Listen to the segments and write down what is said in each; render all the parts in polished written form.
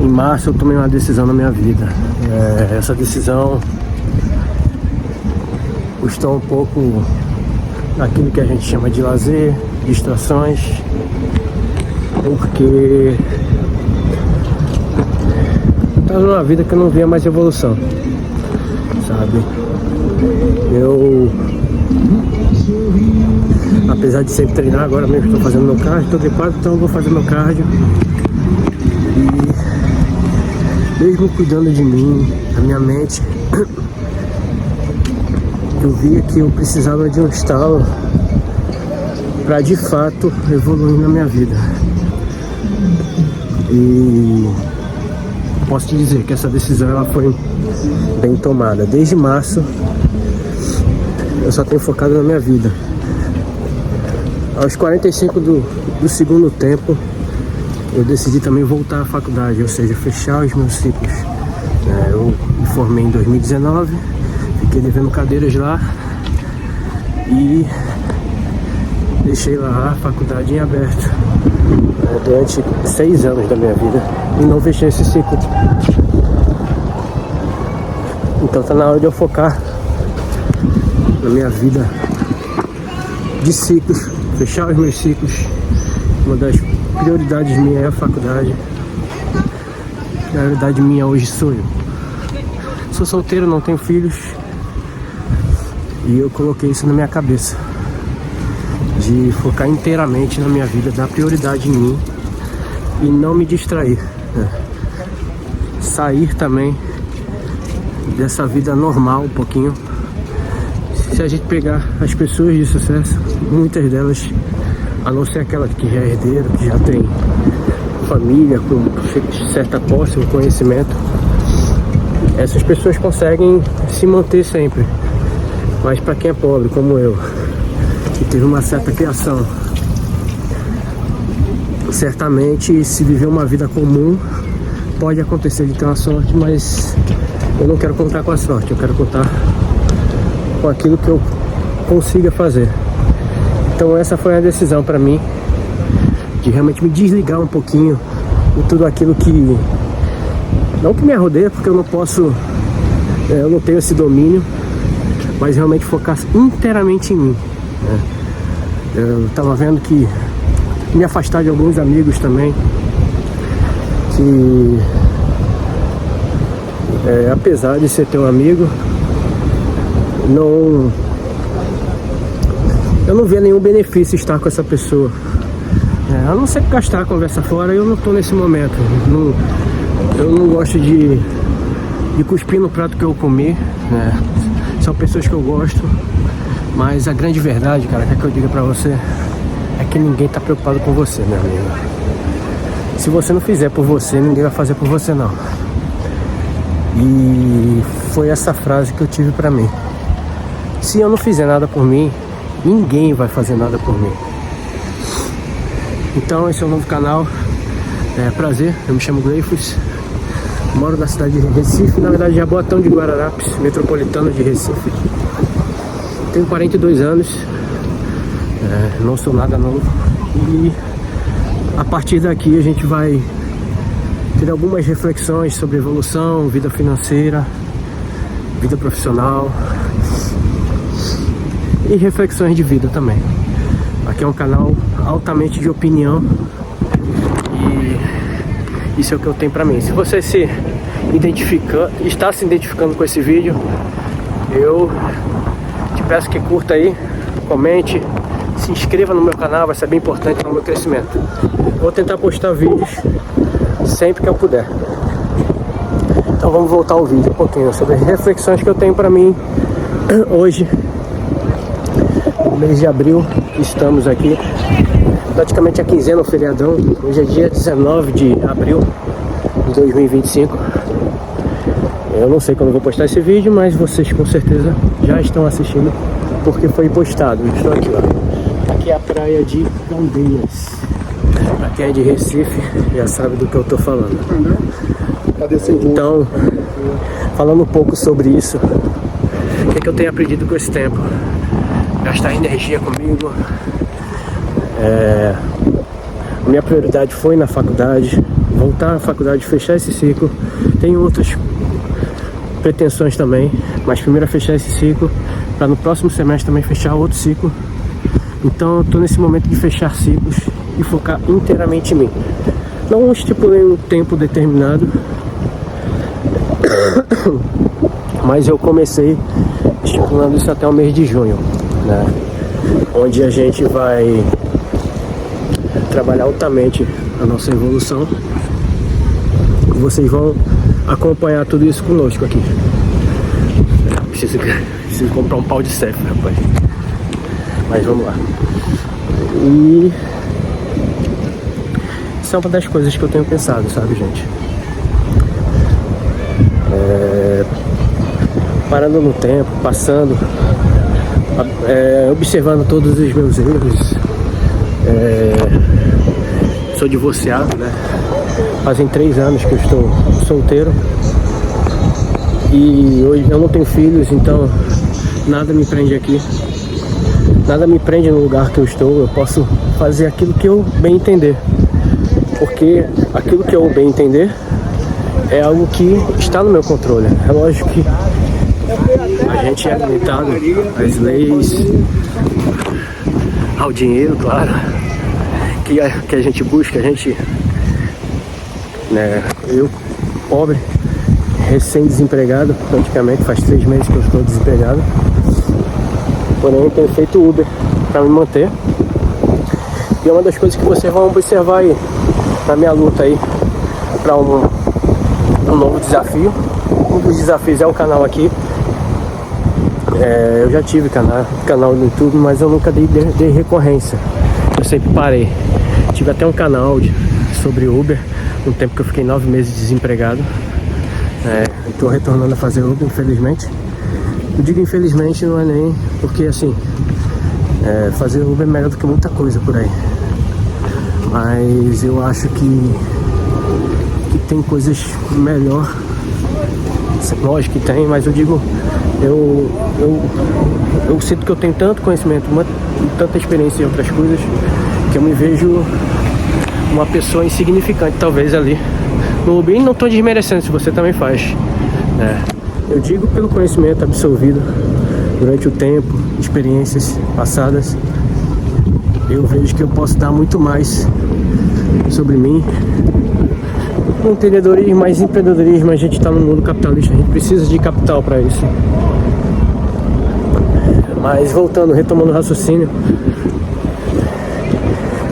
Em março eu tomei uma decisão na minha vida. Essa decisão custou um pouco daquilo que a gente chama de lazer, distrações, porque estava numa vida que eu não via mais evolução, sabe? Eu, apesar de sempre treinar, agora mesmo estou fazendo meu cardio, estou gripado, então eu vou fazer meu cardio. E mesmo cuidando de mim, da minha mente, eu via que eu precisava de um estalo para de fato evoluir na minha vida. E posso te dizer que essa decisão ela foi bem tomada. Desde março eu só tenho focado na minha vida. Aos 45 do segundo tempo eu decidi também voltar à faculdade, ou seja, fechar os meus ciclos. Eu me formei em 2019, fiquei devendo cadeiras lá e deixei lá a faculdade em aberto durante 6 anos da minha vida e não fechei esse ciclo. Então tá na hora de eu focar na minha vida de ciclos, fechar os meus ciclos. Uma das prioridades minha é a faculdade. A prioridade minha hoje sou eu. Sou solteiro, não tenho filhos, e eu coloquei isso na minha cabeça, de focar inteiramente na minha vida, dar prioridade em mim e não me distrair, sair também dessa vida normal um pouquinho. Se a gente pegar as pessoas de sucesso, muitas delas, a não ser aquela que já é herdeira, que já tem família, com certa posse, com conhecimento, essas pessoas conseguem se manter sempre. Mas para quem é pobre, como eu, que teve uma certa criação, certamente se viver uma vida comum, pode acontecer de ter uma sorte, mas eu não quero contar com a sorte, eu quero contar com aquilo que eu consiga fazer. Então essa foi a decisão para mim, de realmente me desligar um pouquinho de tudo aquilo que, não que me rodeia, porque eu não posso, eu não tenho esse domínio, mas realmente focar inteiramente em mim. Eu tava vendo que me afastar de alguns amigos também, que apesar de ser teu amigo, eu não via nenhum benefício estar com essa pessoa. A não ser gastar a conversa fora, eu não tô nesse momento. Eu não gosto de cuspir no prato que eu comi, São pessoas que eu gosto, mas a grande verdade, cara, que eu diga pra você, é que ninguém tá preocupado com você, meu amigo. Se você não fizer por você, ninguém vai fazer por você, não. E foi essa frase que eu tive pra mim. Se eu não fizer nada por mim, ninguém vai fazer nada por mim. Então esse é um novo canal. Prazer, eu me chamo Gleifus, moro na cidade de Recife, na verdade Jaboatão de Guararapes, metropolitano de Recife. Tenho 42 anos, não sou nada novo. E a partir daqui a gente vai ter algumas reflexões sobre evolução, vida financeira, vida profissional e reflexões de vida também. Aqui é um canal altamente de opinião e isso é o que eu tenho pra mim. Se você está se identificando com esse vídeo, eu te peço que curta aí, comente, se inscreva no meu canal, vai ser bem importante para o meu crescimento. Vou tentar postar vídeos sempre que eu puder. Então vamos voltar ao vídeo um pouquinho sobre as reflexões que eu tenho pra mim hoje, no mês de abril. Estamos aqui praticamente a quinzena, o feriadão. Hoje é dia 19 de abril de 2025. Eu não sei quando eu vou postar esse vídeo, mas vocês com certeza já estão assistindo porque foi postado. Eu estou aqui, ó. Aqui é a praia de Candeias. Pra quem é de Recife já sabe do que eu tô falando. Então, falando um pouco sobre isso, o que eu tenho aprendido com esse tempo? Gastar energia comigo. Minha prioridade foi na faculdade, voltar à faculdade, fechar esse ciclo. Tenho outras pretensões também, mas primeiro é fechar esse ciclo, para no próximo semestre também fechar outro ciclo. Então eu tô nesse momento de fechar ciclos e focar inteiramente em mim. Não estipulei um tempo determinado, mas eu comecei estipulando isso até o mês de junho, né? Onde a gente vai trabalhar altamente a nossa evolução. Vocês vão acompanhar tudo isso conosco aqui. Preciso comprar um pau de cef, rapaz. Mas vamos lá. E isso é uma das coisas que eu tenho pensado, sabe, gente? Parando no tempo, passando, observando todos os meus erros. Sou divorciado, né? Fazem 3 anos que eu estou solteiro. E hoje eu não tenho filhos, então nada me prende aqui. Nada me prende no lugar que eu estou. Eu posso fazer aquilo que eu bem entender. Porque aquilo que eu bem entender é algo que está no meu controle. É lógico que a gente é limitado às leis, ao dinheiro, claro, que a gente busca, né, eu, pobre, recém-desempregado, praticamente faz 3 meses que eu estou desempregado, porém eu tenho feito Uber para me manter. E é uma das coisas que vocês vão observar aí na minha luta aí para um novo desafio. Um dos desafios é o canal aqui. Eu já tive canal no YouTube, mas eu nunca dei recorrência. Eu sempre parei. Tive até um canal sobre Uber, no tempo que eu fiquei 9 meses desempregado. Estou retornando a fazer Uber, infelizmente. Eu digo infelizmente, não é nem porque assim, fazer Uber é melhor do que muita coisa por aí. Mas eu acho que tem coisas melhor. Lógico que tem, mas eu digo, eu sinto que eu tenho tanto conhecimento, tanta experiência em outras coisas, que eu me vejo uma pessoa insignificante talvez ali no Uber. E não estou desmerecendo se você também faz, eu digo pelo conhecimento absorvido durante o tempo, experiências passadas, eu vejo que eu posso dar muito mais sobre mim. Empreendedorismo, mas empreendedorismo, a gente está no mundo capitalista, a gente precisa de capital para isso. Mas voltando, retomando o raciocínio,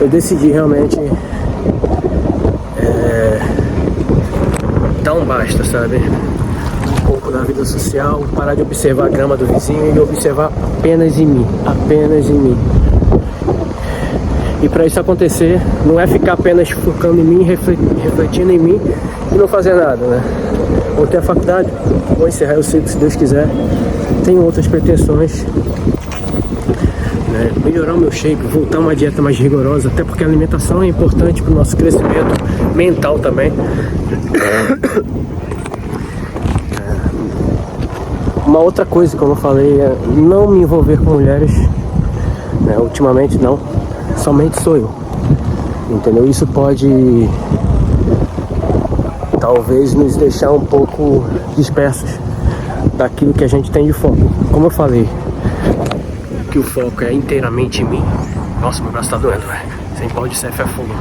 eu decidi realmente dar um basta, sabe? Um pouco da vida social, parar de observar a grama do vizinho e observar apenas em mim, apenas em mim. E para isso acontecer, não é ficar apenas focando em mim, refletindo em mim e não fazer nada, né? Vou ter a faculdade, vou encerrar o ciclo se Deus quiser. Tenho outras pretensões, né? Melhorar o meu shape, voltar a uma dieta mais rigorosa, até porque a alimentação é importante para o nosso crescimento mental também. Uma outra coisa, como eu falei, é não me envolver com mulheres, né? Ultimamente não. Somente sou eu, entendeu? Isso pode talvez nos deixar um pouco dispersos daquilo que a gente tem de foco. Como eu falei, que o foco é inteiramente em mim. Nossa, meu braço tá doendo, velho. Sem pau de cef é fogo.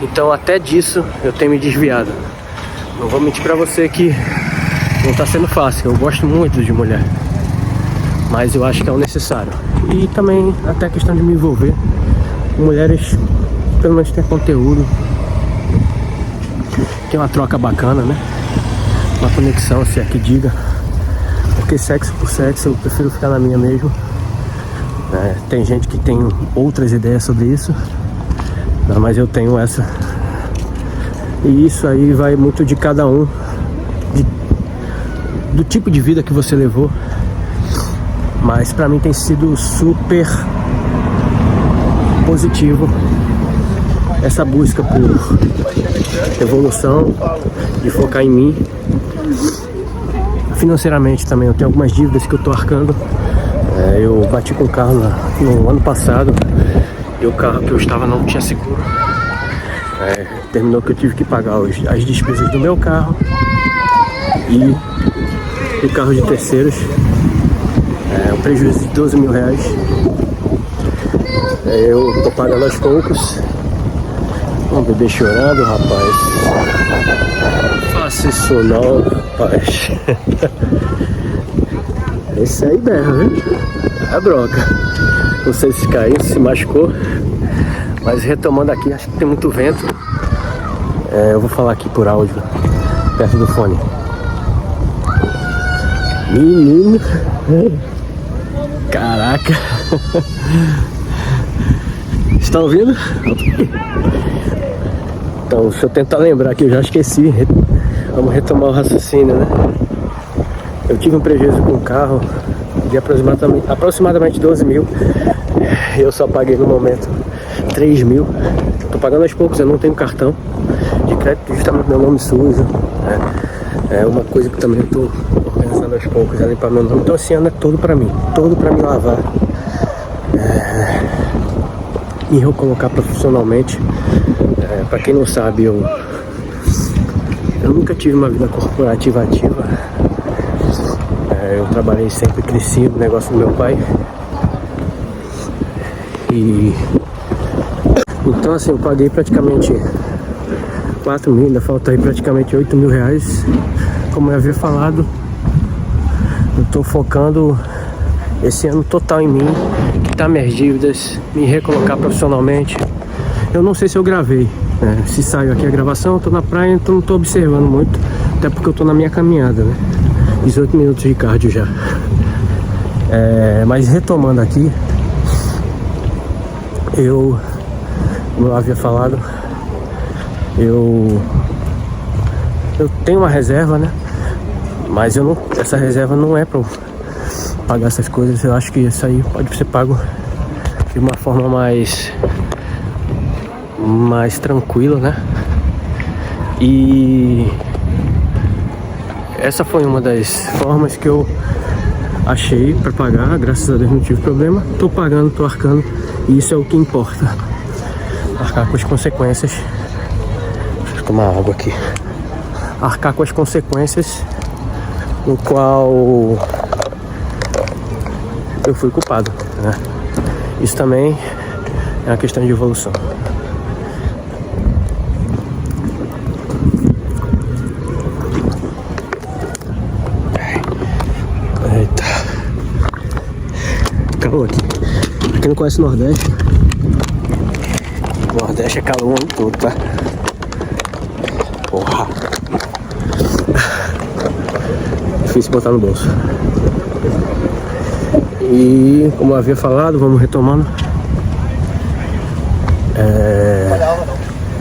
Então até disso eu tenho me desviado. Não vou mentir pra você que não tá sendo fácil. Eu gosto muito de mulher, mas eu acho que é o necessário. E também até a questão de me envolver com mulheres, pelo menos ter conteúdo, tem uma troca bacana, né? Uma conexão, se é que diga. Porque sexo por sexo eu prefiro ficar na minha mesmo. Tem gente que tem outras ideias sobre isso, mas eu tenho essa. E isso aí vai muito de cada um, do tipo de vida que você levou. Mas pra mim tem sido super positivo essa busca por evolução, de focar em mim. Financeiramente também, eu tenho algumas dívidas que eu tô arcando. Eu bati com o carro no ano passado e o carro que eu estava não tinha seguro. terminou que eu tive que pagar as despesas do meu carro e do carro de terceiros. Um prejuízo de 12 mil reais. Eu tô pagando aos poucos. Um bebê chorando, rapaz. Faça isso não, rapaz. Esse aí berra, viu? É bronca. Não sei se caiu, se machucou. Mas retomando aqui, acho que tem muito vento. Eu vou falar aqui por áudio, perto do fone. Menino. Caraca. Estão ouvindo? Então, deixa eu tentar lembrar que eu já esqueci. Vamos retomar o raciocínio, né? Eu tive um prejuízo com o carro de aproximadamente 12 mil. Eu só paguei no momento 3 mil. Tô pagando aos poucos, eu não tenho cartão de crédito, justamente meu nome sujo. É uma coisa que também eu tô organizando aos poucos, é limpar meu nome. Então esse ano é todo pra mim lavar. E eu colocar profissionalmente. Pra quem não sabe, eu nunca tive uma vida corporativa ativa. Eu trabalhei sempre, cresci no negócio do meu pai. E então assim, eu paguei praticamente 4 mil, ainda falta aí praticamente 8 mil reais. Como eu havia falado, eu tô focando esse ano total em mim, quitar minhas dívidas, me recolocar profissionalmente. Eu não sei se eu gravei, né? Se saiu aqui a gravação, eu tô na praia, então não tô observando muito, até porque eu tô na minha caminhada, né? 18 minutos de cardio já. Mas retomando aqui, como eu havia falado, eu tenho uma reserva, né? Mas essa reserva não é pra eu pagar essas coisas. Eu acho que isso aí pode ser pago de uma forma mais tranquila, né? E essa foi uma das formas que eu achei para pagar. Graças a Deus não tive problema. Tô pagando, tô arcando, e isso é o que importa. Arcar com as consequências. Deixa eu tomar água aqui. Arcar com as consequências no qual eu fui culpado, né? Isso também é uma questão de evolução. Eita, calor aqui. Pra quem não conhece o Nordeste, é calor o ano todo, tá? Porra, difícil botar no bolso. E como eu havia falado, vamos retomando.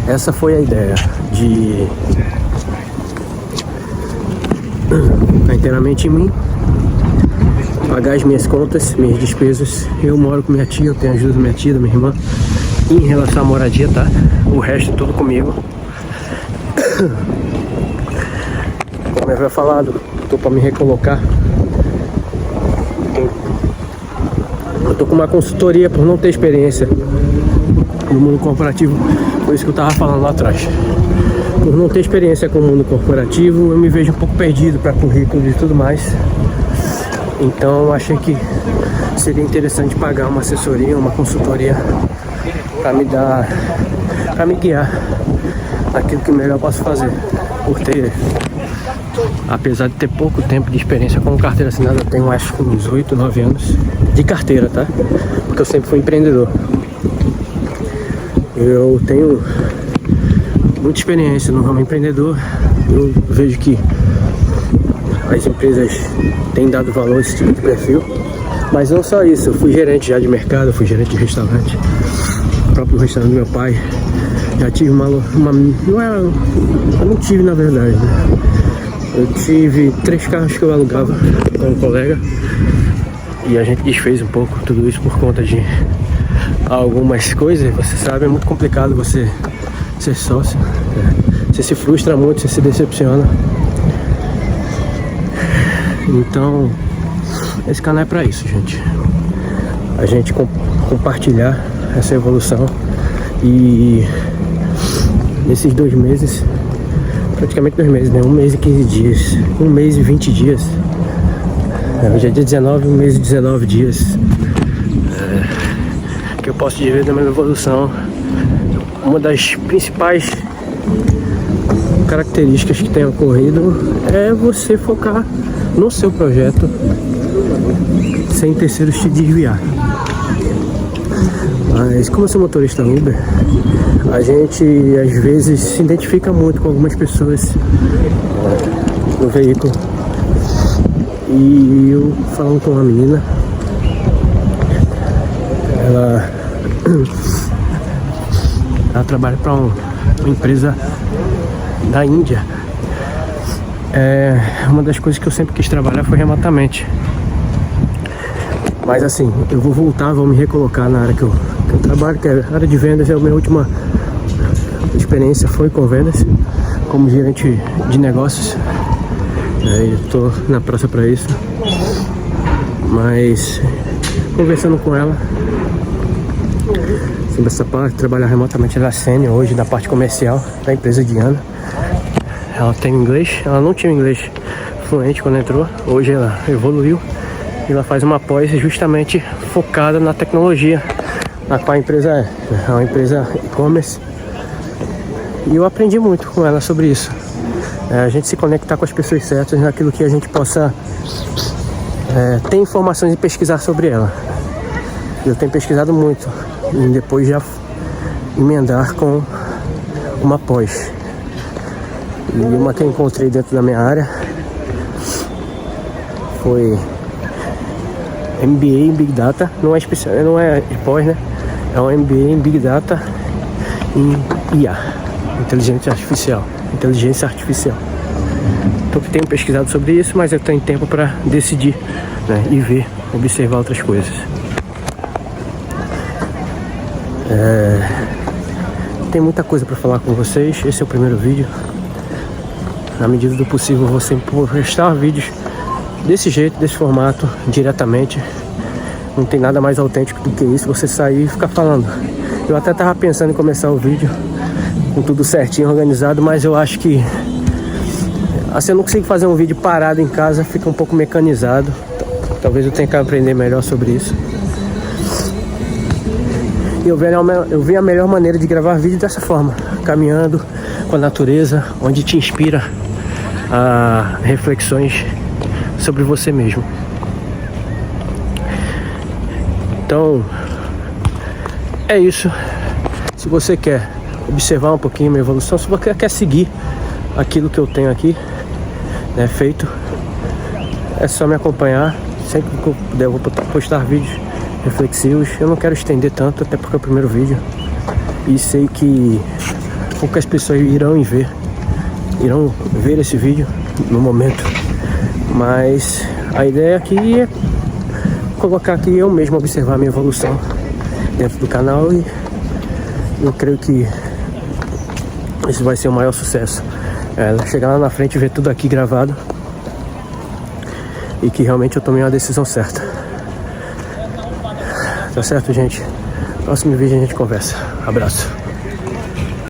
Essa foi a ideia de ficar inteiramente em mim, pagar as minhas contas, minhas despesas. Eu moro com minha tia, eu tenho ajuda da minha tia, da minha irmã. Em relação à moradia, tá? O resto tudo comigo. Como eu havia falado, tô para me recolocar. Eu tô com uma consultoria por não ter experiência no mundo corporativo, por isso que eu tava falando lá atrás. Por não ter experiência com o mundo corporativo, eu me vejo um pouco perdido para currículo e tudo mais. Então eu achei que seria interessante pagar uma assessoria, uma consultoria para me guiar naquilo que melhor eu posso fazer. Por ter, apesar de ter pouco tempo de experiência como carteira assinada, eu tenho acho que uns 8, 9 anos de carteira, tá? Porque eu sempre fui empreendedor. Eu tenho muita experiência no ramo empreendedor. Eu vejo que as empresas têm dado valor a esse tipo de perfil. Mas não só isso, eu fui gerente já de mercado, eu fui gerente de restaurante. O próprio restaurante do meu pai. Já tive eu não tive, na verdade, né? Eu tive 3 carros que eu alugava com um colega. E a gente desfez um pouco tudo isso por conta de algumas coisas. Você sabe, é muito complicado você ser sócio. Você se frustra muito, você se decepciona. Então, esse canal é pra isso, gente. A gente compartilhar essa evolução e nesses 2 meses, praticamente 2 meses, né? 1 mês e 15 dias, 1 mês e 20 dias. Hoje é dia 19, 1 mês e 19 dias. Que eu posso dizer da minha evolução. Uma das principais características que tem ocorrido é você focar no seu projeto sem terceiros te desviar. Mas como eu sou motorista Uber, a gente às vezes se identifica muito com algumas pessoas no veículo. E eu falando com uma menina, ela trabalha para uma empresa da Índia. Uma das coisas que eu sempre quis trabalhar foi remotamente. Mas assim, eu vou voltar, vou me recolocar na área que eu trabalho, que é a área de vendas. A minha última experiência foi com vendas, como gerente de negócios. Eu tô na praça para isso. Mas conversando com ela sobre essa parte, trabalhar remotamente, ela é sênior hoje da parte comercial da empresa Diana. Ela tem inglês, ela não tinha inglês fluente quando entrou, hoje ela evoluiu e ela faz uma pós justamente focada na tecnologia, na qual a empresa é uma empresa e-commerce. E eu aprendi muito com ela sobre isso. A gente se conectar com as pessoas certas naquilo que a gente possa ter informações e pesquisar sobre ela. Eu tenho pesquisado muito e depois já emendar com uma pós. E uma que eu encontrei dentro da minha área foi MBA em Big Data. Não é especial, não é pós, né? É um MBA em Big Data em IA, inteligência artificial. Então eu tenho pesquisado sobre isso, mas eu tenho tempo para decidir, né? E ver, observar outras coisas. Tem muita coisa para falar com vocês. Esse é o primeiro vídeo. Na medida do possível, eu vou sempre postar vídeos desse jeito, desse formato, diretamente. Não tem nada mais autêntico do que isso, você sair e ficar falando. Eu até tava pensando em começar o vídeo com tudo certinho, organizado, mas eu acho que assim eu não consigo fazer um vídeo parado em casa, fica um pouco mecanizado. Talvez eu tenha que aprender melhor sobre isso. E eu vi a melhor maneira de gravar vídeo dessa forma, caminhando com a natureza, onde te inspira a reflexões sobre você mesmo. Então, é isso. Se você quer observar um pouquinho a minha evolução, se você quer seguir aquilo que eu tenho aqui, né, feito, é só me acompanhar. Sempre que eu puder, eu vou postar vídeos reflexivos. Eu não quero estender tanto, até porque é o primeiro vídeo. E sei que poucas pessoas irão ver esse vídeo no momento. Mas a ideia aqui é colocar aqui eu mesmo, observar a minha evolução dentro do canal, e eu creio que esse vai ser o maior sucesso. Chegar lá na frente e ver tudo aqui gravado e que realmente eu tomei uma decisão certa. Tá certo, gente? Próximo vídeo a gente conversa. Abraço.